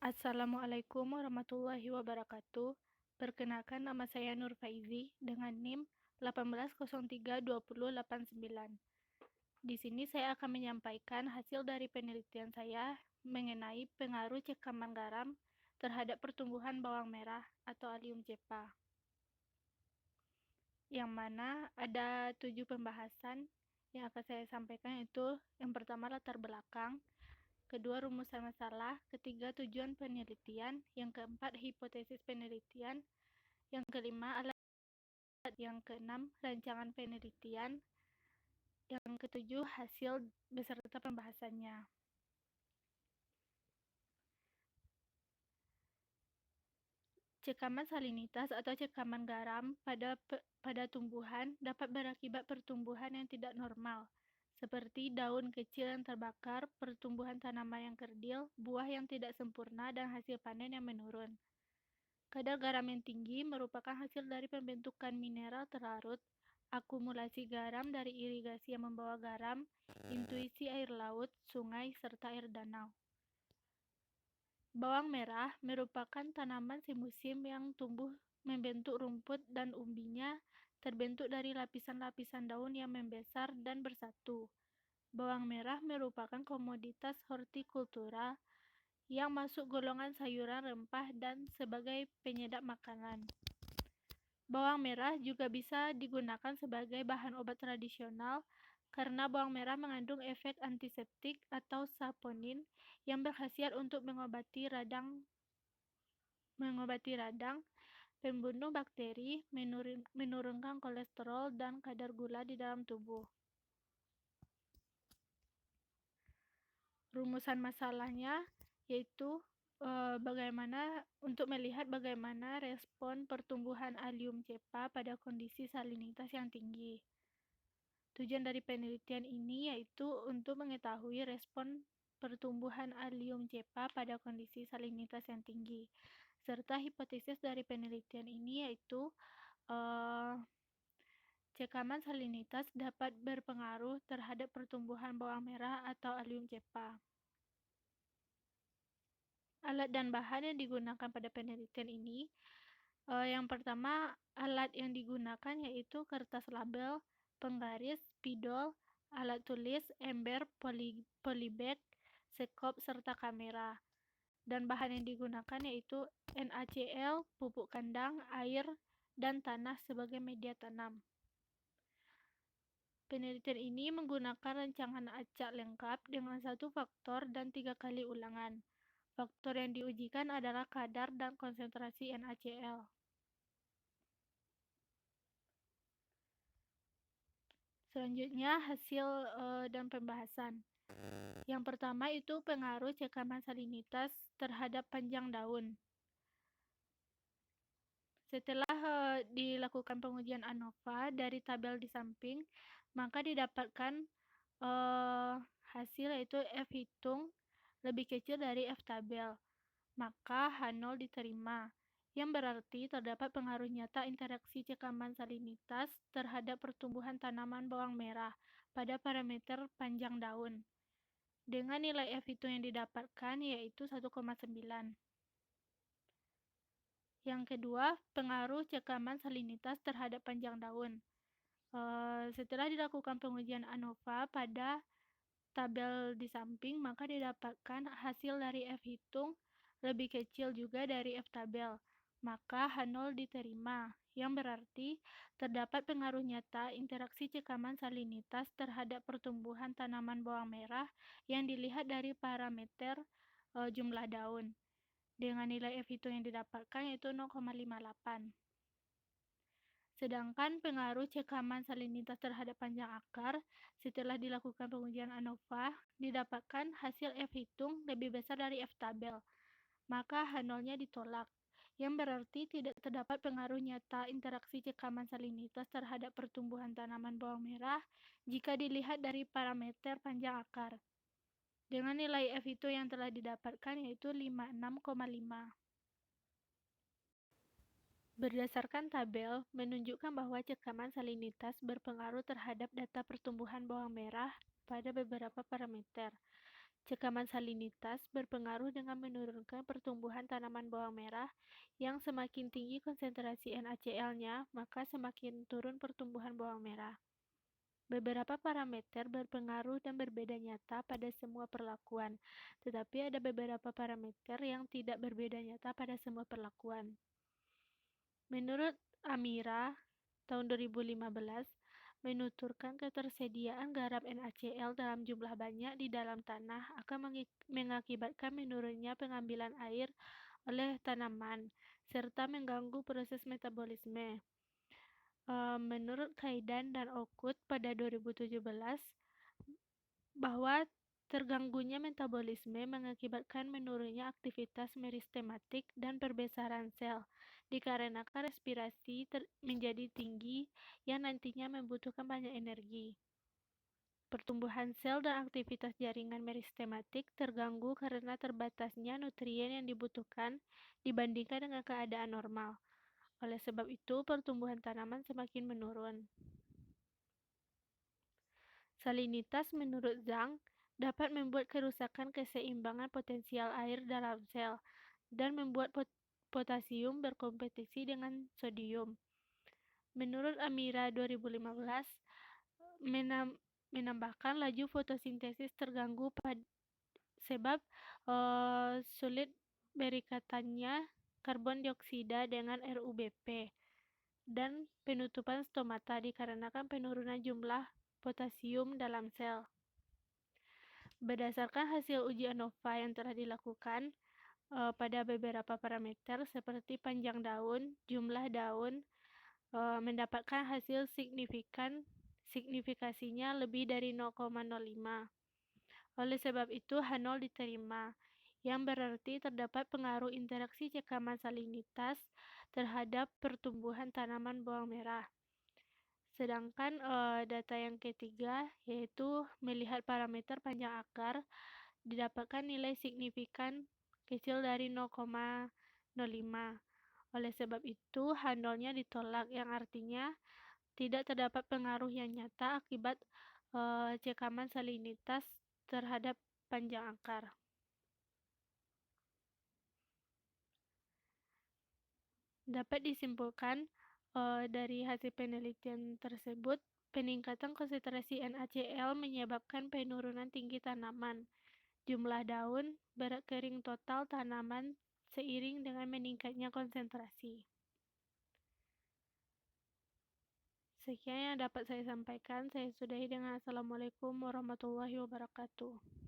Assalamualaikum warahmatullahi wabarakatuh. Perkenalkan, nama saya Nur Faizi dengan NIM 18032089. Di sini saya akan menyampaikan hasil dari penelitian saya mengenai pengaruh cekaman garam terhadap pertumbuhan bawang merah atau Allium cepa, yang mana ada 7 pembahasan yang akan saya sampaikan, yaitu yang pertama latar belakang, kedua rumusan masalah, ketiga tujuan penelitian, yang keempat hipotesis penelitian, yang kelima alat, yang keenam rancangan penelitian, yang ketujuh hasil beserta pembahasannya. Cekaman salinitas atau cekaman garam pada tumbuhan dapat berakibat pertumbuhan yang tidak normal, seperti daun kecil yang terbakar, pertumbuhan tanaman yang kerdil, buah yang tidak sempurna, dan hasil panen yang menurun. Kadar garam yang tinggi merupakan hasil dari pembentukan mineral terlarut, akumulasi garam dari irigasi yang membawa garam, intuisi air laut, sungai, serta air danau. Bawang merah merupakan tanaman semusim yang tumbuh membentuk rumput dan umbinya terbentuk dari lapisan-lapisan daun yang membesar dan bersatu. Bawang merah merupakan komoditas hortikultura yang masuk golongan sayuran rempah dan sebagai penyedap makanan. Bawang merah juga bisa digunakan sebagai bahan obat tradisional karena bawang merah mengandung efek antiseptik atau saponin yang berkhasiat untuk mengobati radang, pembunuh bakteri, menurunkan kolesterol dan kadar gula di dalam tubuh. Rumusan masalahnya yaitu bagaimana untuk melihat bagaimana respon pertumbuhan Allium cepa pada kondisi salinitas yang tinggi. Tujuan dari penelitian ini yaitu untuk mengetahui respon pertumbuhan Allium cepa pada kondisi salinitas yang tinggi. Serta hipotesis dari penelitian ini yaitu cekaman salinitas dapat berpengaruh terhadap pertumbuhan bawang merah atau Allium cepa. Alat dan bahan yang digunakan pada penelitian ini, yang pertama, alat yang digunakan yaitu kertas label, penggaris, spidol, alat tulis, ember, polybag, sekop, serta kamera. Dan bahan yang digunakan yaitu NaCl, pupuk kandang, air, dan tanah sebagai media tanam. Penelitian ini menggunakan rancangan acak lengkap dengan 1 faktor dan 3 kali ulangan. Faktor yang diujikan adalah kadar dan konsentrasi NaCl. Selanjutnya, hasil dan pembahasan. Yang pertama itu pengaruh cekaman salinitas terhadap panjang daun. Setelah dilakukan pengujian ANOVA dari tabel di samping, maka didapatkan hasil yaitu F hitung lebih kecil dari F tabel. Maka H0 diterima, yang berarti terdapat pengaruh nyata interaksi cekaman salinitas terhadap pertumbuhan tanaman bawang merah pada parameter panjang daun, dengan nilai F hitung yang didapatkan yaitu 1,9. Yang kedua, pengaruh cekaman salinitas terhadap panjang daun. Setelah dilakukan pengujian ANOVA pada tabel di samping, maka didapatkan hasil dari F hitung lebih kecil juga dari F tabel, maka H0 diterima, yang berarti terdapat pengaruh nyata interaksi cekaman salinitas terhadap pertumbuhan tanaman bawang merah yang dilihat dari parameter jumlah daun, dengan nilai F hitung yang didapatkan yaitu 0,58. Sedangkan pengaruh cekaman salinitas terhadap panjang akar setelah dilakukan pengujian ANOVA didapatkan hasil F hitung lebih besar dari F tabel, maka H0-nya ditolak, yang berarti tidak terdapat pengaruh nyata interaksi cekaman salinitas terhadap pertumbuhan tanaman bawang merah jika dilihat dari parameter panjang akar, dengan nilai F hitung yang telah didapatkan yaitu 56,5. Berdasarkan tabel, menunjukkan bahwa cekaman salinitas berpengaruh terhadap data pertumbuhan bawang merah pada beberapa parameter. Cekaman salinitas berpengaruh dengan menurunkan pertumbuhan tanaman bawang merah yang semakin tinggi konsentrasi NaCl-nya, maka semakin turun pertumbuhan bawang merah. Beberapa parameter berpengaruh dan berbeda nyata pada semua perlakuan, tetapi ada beberapa parameter yang tidak berbeda nyata pada semua perlakuan. Menurut Amira, tahun 2015, menuturkan ketersediaan garam NaCl dalam jumlah banyak di dalam tanah akan mengakibatkan menurunnya pengambilan air oleh tanaman, serta mengganggu proses metabolisme. Menurut Kaidan dan Okut pada 2017, bahwa terganggunya metabolisme mengakibatkan menurunnya aktivitas meristematik dan perbesaran sel, dikarenakan respirasi menjadi tinggi yang nantinya membutuhkan banyak energi. Pertumbuhan sel dan aktivitas jaringan meristematik terganggu karena terbatasnya nutrien yang dibutuhkan dibandingkan dengan keadaan normal. Oleh sebab itu, pertumbuhan tanaman semakin menurun. Salinitas menurut Zhang dapat membuat kerusakan keseimbangan potensial air dalam sel dan membuat potasium berkompetisi dengan sodium. Menurut Amira 2015, menambahkan laju fotosintesis terganggu sebab sulit berikatannya karbon dioksida dengan RUBP dan penutupan stomata dikarenakan penurunan jumlah potasium dalam sel. Berdasarkan hasil uji ANOVA yang telah dilakukan pada beberapa parameter seperti panjang daun, jumlah daun, mendapatkan hasil signifikasinya lebih dari 0,05. Oleh sebab itu, H0 diterima, yang berarti terdapat pengaruh interaksi cekaman salinitas terhadap pertumbuhan tanaman bawang merah. Sedangkan data yang ketiga, yaitu melihat parameter panjang akar, didapatkan nilai signifikan kecil dari 0,05. Oleh sebab itu, H0-nya ditolak, yang artinya tidak terdapat pengaruh yang nyata akibat cekaman salinitas terhadap panjang akar. Dapat disimpulkan dari hasil penelitian tersebut, peningkatan konsentrasi NaCl menyebabkan penurunan tinggi tanaman, jumlah daun, berat kering total tanaman seiring dengan meningkatnya konsentrasi. Sekian yang dapat saya sampaikan. Saya sudahi dengan Assalamualaikum warahmatullahi wabarakatuh.